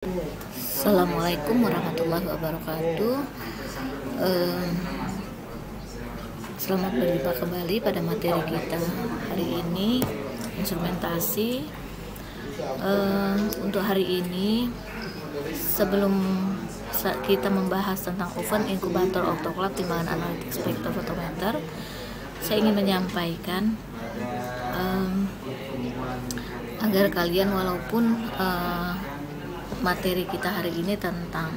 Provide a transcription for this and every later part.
Assalamualaikum warahmatullahi wabarakatuh. Selamat berjumpa kembali pada materi kita hari ini, instrumentasi. Untuk hari ini, sebelum kita membahas tentang oven, inkubator, autoclave, timbangan analitik, spektrofotometer, saya ingin menyampaikan agar kalian, walaupun materi kita hari ini tentang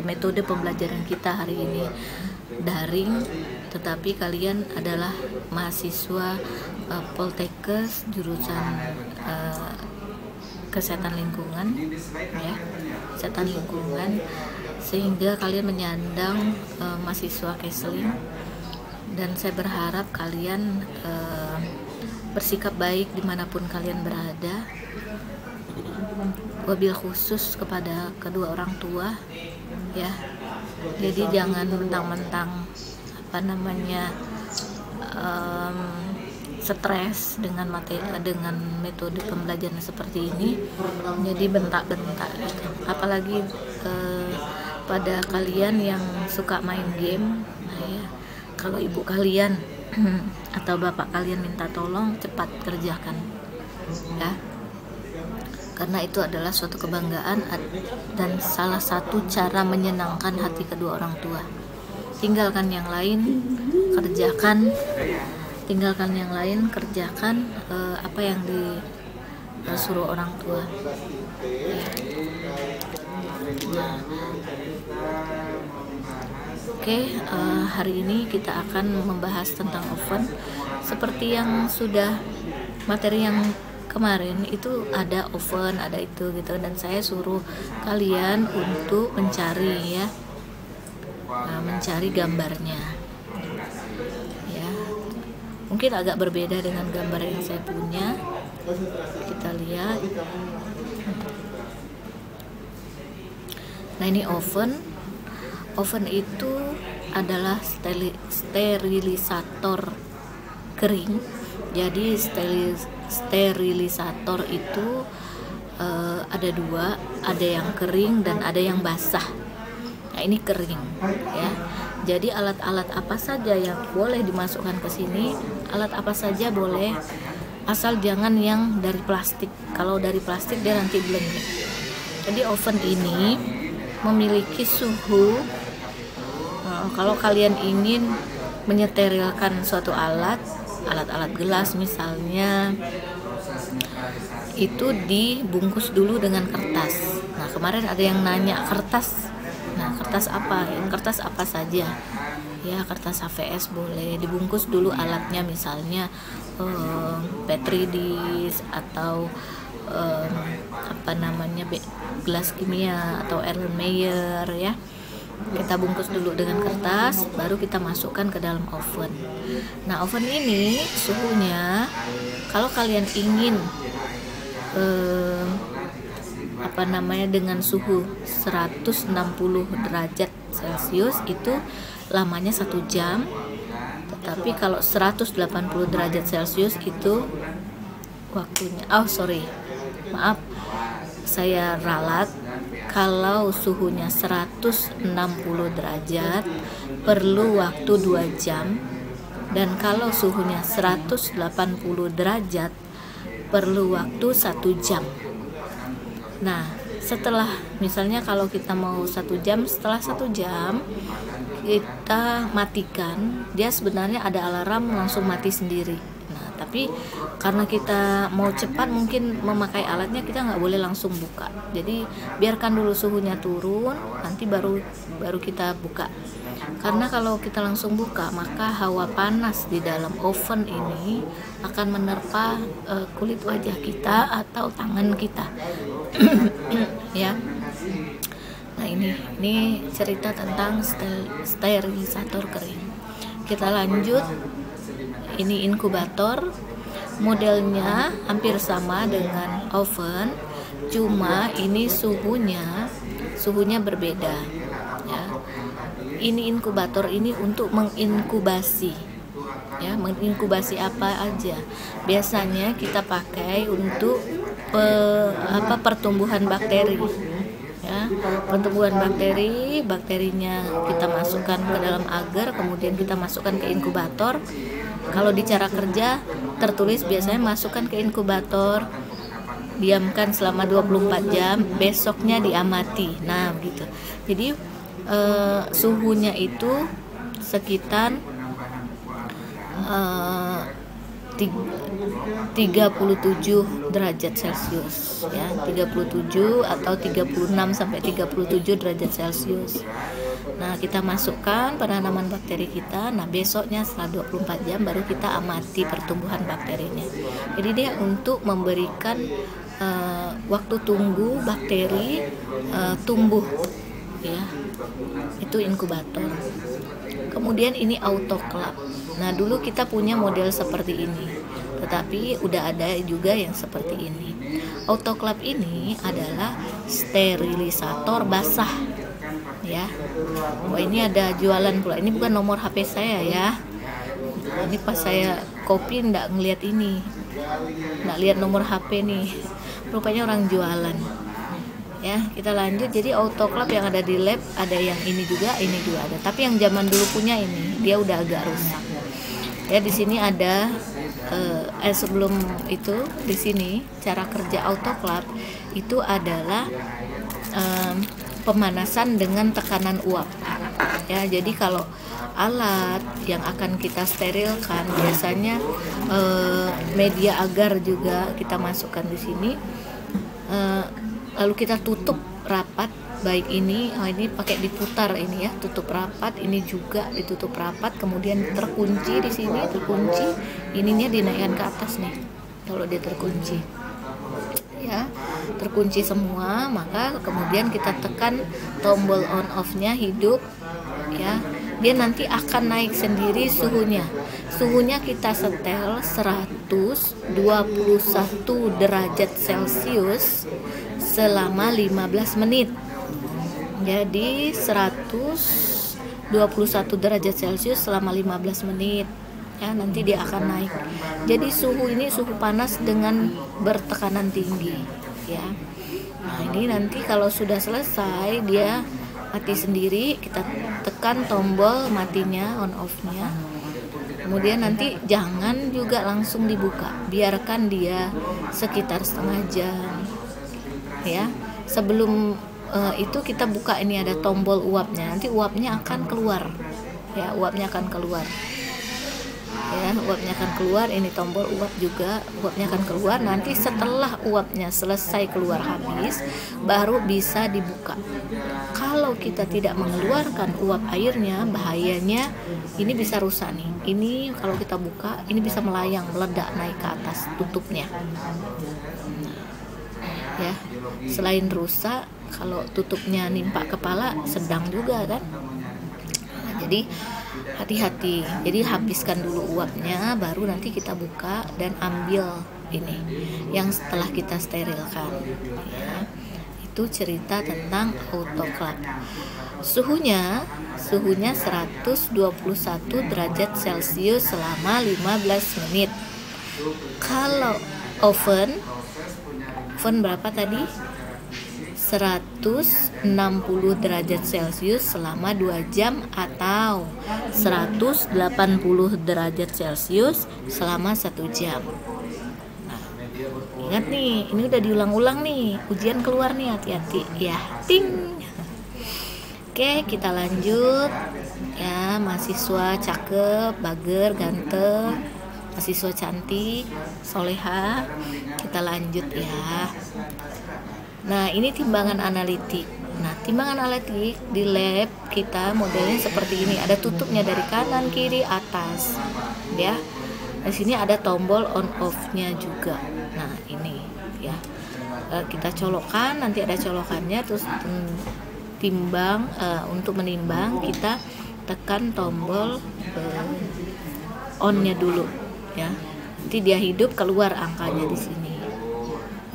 metode pembelajaran kita hari ini daring, tetapi kalian adalah mahasiswa Poltekkes jurusan kesehatan lingkungan, ya, kesehatan lingkungan, sehingga kalian menyandang mahasiswa counseling, dan saya berharap kalian bersikap baik dimanapun kalian berada. Wabil khusus kepada kedua orang tua, ya. Jadi jangan mentang-mentang stres dengan metode pembelajaran seperti ini, jadi bentak-bentak gitu. Apalagi pada kalian yang suka main game, ya, kalau ibu kalian atau bapak kalian minta tolong, cepat kerjakan, ya. Karena itu adalah suatu kebanggaan dan salah satu cara menyenangkan hati kedua orang tua. Tinggalkan yang lain, kerjakan apa yang disuruh orang tua. Nah, hari ini kita akan membahas tentang oven. Seperti yang sudah materi yang kemarin itu, ada oven, ada itu gitu, dan saya suruh kalian untuk mencari, ya, mencari gambarnya, ya. Mungkin agak berbeda dengan gambar yang saya punya. Kita lihat. Nah, ini oven. Oven itu adalah sterilisator kering. Jadi sterilisator itu ada dua, ada yang kering dan ada yang basah. Nah, ini kering, ya. Jadi alat-alat apa saja yang boleh dimasukkan ke sini, alat apa saja boleh, asal jangan yang dari plastik. Kalau dari plastik dia nanti blending. Jadi oven ini memiliki suhu. Kalau kalian ingin menyeterilkan suatu alat gelas misalnya, itu dibungkus dulu dengan kertas. Nah, kemarin ada yang nanya kertas. Nah, kertas apa? Kertas apa saja? Ya, kertas HVS boleh. Dibungkus dulu alatnya, misalnya Petri dish atau gelas kimia atau Erlenmeyer, ya. Kita bungkus dulu dengan kertas, baru kita masukkan ke dalam oven. Nah, oven ini suhunya, kalau kalian ingin dengan suhu 160 derajat Celcius, itu lamanya 1 jam. Tetapi kalau 180 derajat Celcius itu waktunya, saya ralat. Kalau suhunya 160 derajat perlu waktu 2 jam, dan kalau suhunya 180 derajat perlu waktu 1 jam. Nah, setelah, misalnya kalau kita mau 1 jam, setelah 1 jam kita matikan, dia sebenarnya ada alarm langsung mati sendiri. Nah, tapi karena kita mau cepat, mungkin memakai alatnya, kita nggak boleh langsung buka. Jadi biarkan dulu suhunya turun, nanti baru kita buka. Karena kalau kita langsung buka, maka hawa panas di dalam oven ini akan menerpa kulit wajah kita atau tangan kita. Ya. Nah, ini cerita tentang sterilisator kering. Kita lanjut. Ini inkubator. Modelnya hampir sama dengan oven, cuma ini suhunya berbeda, ya. Ini inkubator ini untuk menginkubasi, ya, menginkubasi apa aja. Biasanya kita pakai untuk pertumbuhan bakteri. Ya, pertumbuhan bakterinya kita masukkan ke dalam agar, kemudian kita masukkan ke inkubator. Kalau di cara kerja tertulis biasanya masukkan ke inkubator, diamkan selama 24 jam, besoknya diamati. Nah, begitu. Jadi suhunya itu sekitar 37 derajat Celcius ya, 37 atau 36 sampai 37 derajat Celcius. Nah, kita masukkan penanaman bakteri kita. Nah, besoknya setelah 24 jam baru kita amati pertumbuhan bakterinya. Jadi dia untuk memberikan waktu tunggu bakteri tumbuh ya. Itu inkubator. Kemudian ini autoclave. Nah, dulu kita punya model seperti ini, tetapi udah ada juga yang seperti ini. Autoclave ini adalah sterilisator basah ya. Wah, ini ada jualan pula. Ini bukan nomor HP saya ya. Ini pas saya copy nggak ngeliat ini, nggak lihat nomor HP nih. Rupanya orang jualan. Ya, kita lanjut. Jadi autoclave yang ada di lab ada yang ini juga ada. Tapi yang zaman dulu punya ini dia udah agak rusak. Ya, di sini ada sebelum itu di sini cara kerja autoclave itu adalah pemanasan dengan tekanan uap. Ya, jadi kalau alat yang akan kita sterilkan biasanya media agar juga kita masukkan di sini. Lalu kita tutup rapat, baik ini pakai diputar ini ya, tutup rapat, ini juga ditutup rapat, kemudian terkunci di sini, terkunci, ininya dinaikkan ke atas nih. Kalau dia terkunci, ya, terkunci semua, maka kemudian kita tekan tombol on off-nya hidup, ya, dia nanti akan naik sendiri suhunya. Suhunya kita setel 121 derajat Celcius selama 15 menit. Jadi 121 derajat Celcius selama 15 menit. Ya, nanti dia akan naik. Jadi suhu ini suhu panas dengan bertekanan tinggi, ya. Nah, ini nanti kalau sudah selesai dia mati sendiri, kita tekan tombol matinya, on off-nya. Kemudian nanti jangan juga langsung dibuka, biarkan dia sekitar setengah jam. Ya, sebelum itu kita buka, ini ada tombol uapnya, nanti uapnya akan keluar. Ya, uapnya akan keluar. Ya, uapnya akan keluar, ini tombol uap juga, uapnya akan keluar. Nanti setelah uapnya selesai keluar habis, baru bisa dibuka. Kalau kita tidak mengeluarkan uap airnya, bahayanya ini bisa rusak nih. Ini kalau kita buka, ini bisa melayang, meledak naik ke atas tutupnya. Ya, selain rusak, kalau tutupnya nimpa kepala sedang juga kan. Nah, jadi hati-hati. Jadi habiskan dulu uapnya, baru nanti kita buka dan ambil ini yang setelah kita sterilkan. Ya, itu cerita tentang autoclave. Suhunya 121 derajat Celcius selama 15 menit. Kalau oven berapa tadi? 160 derajat Celcius selama 2 jam atau 180 derajat Celcius selama 1 jam. Nah, ingat nih, ini udah diulang-ulang nih, ujian keluar nih, hati-hati ya. Ting. Oke, kita lanjut ya. Mahasiswa cakep, bager, ganteng, mahasiswa cantik, soleha. Kita lanjut ya. Nah, ini timbangan analitik. Nah, timbangan analitik di lab kita modelnya seperti ini. Ada tutupnya dari kanan, kiri, atas. Ya. Di sini ada tombol on off-nya juga. Nah, ini ya. Kita colokkan, nanti ada colokannya, terus timbang, untuk menimbang kita tekan tombol on-nya dulu ya. Nanti dia hidup, keluar angkanya di sini.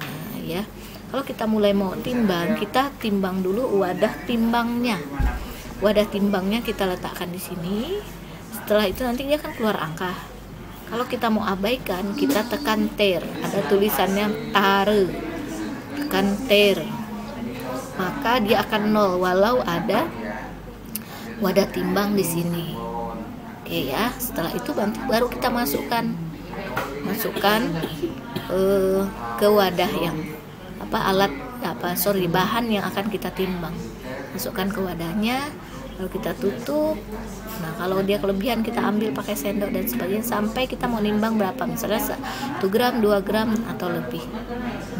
Nah, ya. Kalau kita mulai mau timbang, kita timbang dulu wadah timbangnya. Wadah timbangnya kita letakkan di sini. Setelah itu nanti dia akan keluar angka. Kalau kita mau abaikan, kita tekan ter. Ada tulisannya tare. akan tear, maka dia akan 0 walau ada wadah timbang di sini. Oke ya, setelah itu baru kita masukkan ke wadah yang bahan yang akan kita timbang. Masukkan ke wadahnya, lalu kita tutup. Nah, kalau dia kelebihan kita ambil pakai sendok dan sebagainya sampai kita mau nimbang berapa, misalnya 1 gram, 2 gram atau lebih.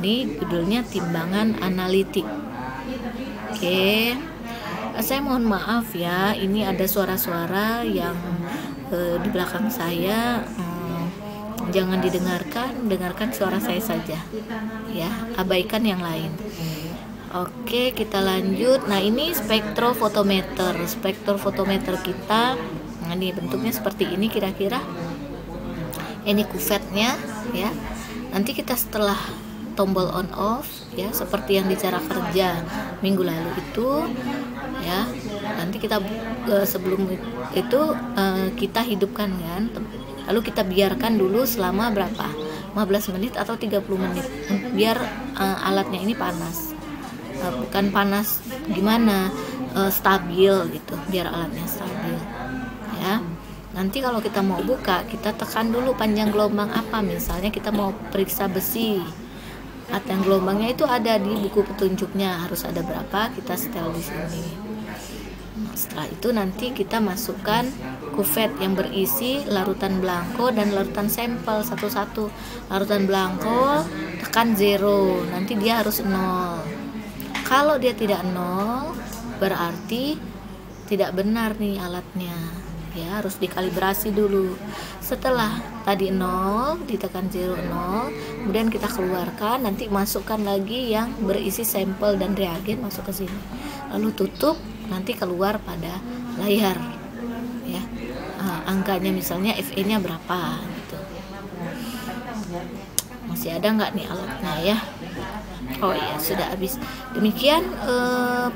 Ini judulnya timbangan analitik. Oke. Saya mohon maaf ya, ini ada suara-suara yang di belakang saya. Jangan dengarkan suara saya saja ya, abaikan yang lain. Oke, kita lanjut. Nah, ini spektrofotometer kita. Nah, ini bentuknya seperti ini kira-kira. Ini kuvetnya ya. Nanti kita setelah tombol on off ya, seperti yang di cara kerja minggu lalu itu ya. Nanti kita sebelum itu kita hidupkan kan, lalu kita biarkan dulu selama berapa, 15 menit atau 30 menit biar alatnya ini panas. Bukan panas gimana, stabil gitu, biar alatnya stabil ya. Nanti kalau kita mau buka, kita tekan dulu panjang gelombang apa, misalnya kita mau periksa besi, panjang gelombangnya itu ada di buku petunjuknya, harus ada berapa, kita setel di sini. Nah, setelah itu nanti kita masukkan kuvet yang berisi larutan blanko dan larutan sampel satu-satu. Larutan blanko tekan 0, nanti dia harus 0. Kalau dia tidak 0, berarti tidak benar nih alatnya ya, harus dikalibrasi dulu. Setelah tadi 0 ditekan 0, kemudian kita keluarkan, nanti masukkan lagi yang berisi sampel dan reagen masuk ke sini, lalu tutup, nanti keluar pada layar ya, angkanya misalnya FE nya berapa gitu. Masih ada nggak nih alatnya ya? Oh iya, sudah habis. Demikian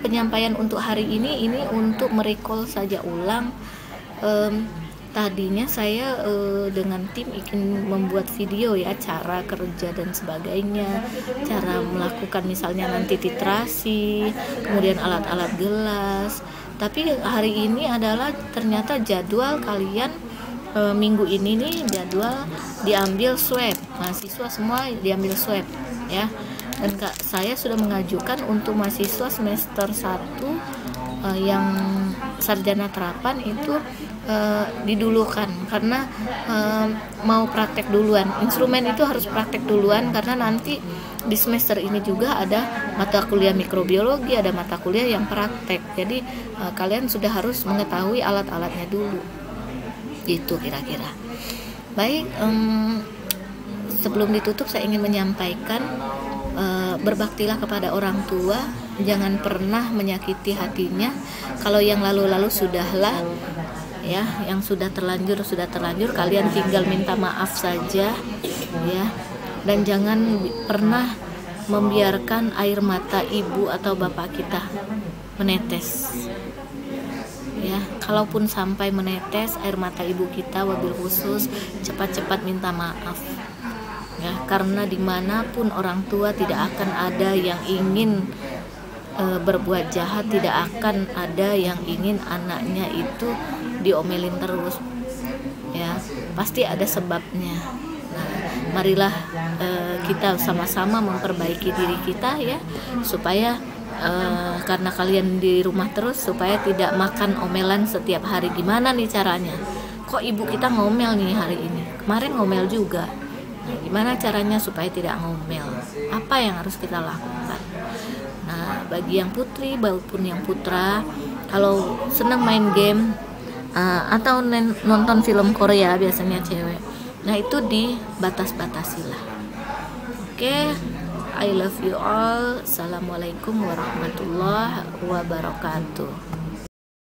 penyampaian untuk hari ini untuk merecall saja ulang. Tadinya saya dengan tim ingin membuat video ya, cara kerja dan sebagainya, cara melakukan misalnya nanti titrasi, kemudian alat-alat gelas. Tapi hari ini adalah ternyata jadwal kalian minggu ini nih jadwal diambil swab, mahasiswa semua diambil swab ya. Dan saya sudah mengajukan untuk mahasiswa semester 1 yang sarjana terapan itu didulukan karena mau praktek duluan. Instrumen itu harus praktek duluan karena nanti di semester ini juga ada mata kuliah mikrobiologi, ada mata kuliah yang praktek. Jadi kalian sudah harus mengetahui alat-alatnya dulu. Itu kira-kira. Baik, sebelum ditutup saya ingin menyampaikan, berbaktilah kepada orang tua, jangan pernah menyakiti hatinya. Kalau yang lalu-lalu sudahlah ya, yang sudah terlanjur, kalian tinggal minta maaf saja ya. Dan jangan pernah membiarkan air mata ibu atau bapak kita menetes ya. Kalaupun sampai menetes air mata ibu kita, wabil khusus cepat-cepat minta maaf ya, karena dimanapun orang tua tidak akan ada yang ingin berbuat jahat, tidak akan ada yang ingin anaknya itu diomelin terus ya, pasti ada sebabnya. Nah, marilah kita sama-sama memperbaiki diri kita ya, supaya karena kalian di rumah terus, supaya tidak makan omelan setiap hari. Gimana nih caranya? Kok ibu kita ngomel nih hari ini, kemarin ngomel juga. Nah, gimana caranya supaya tidak ngomel? Apa yang harus kita lakukan? Nah, bagi yang putri maupun yang putra, kalau senang main game atau nonton film Korea, biasanya cewek, nah itu dibatas-batasilah. Oke, I love you all. Assalamualaikum warahmatullahi wabarakatuh.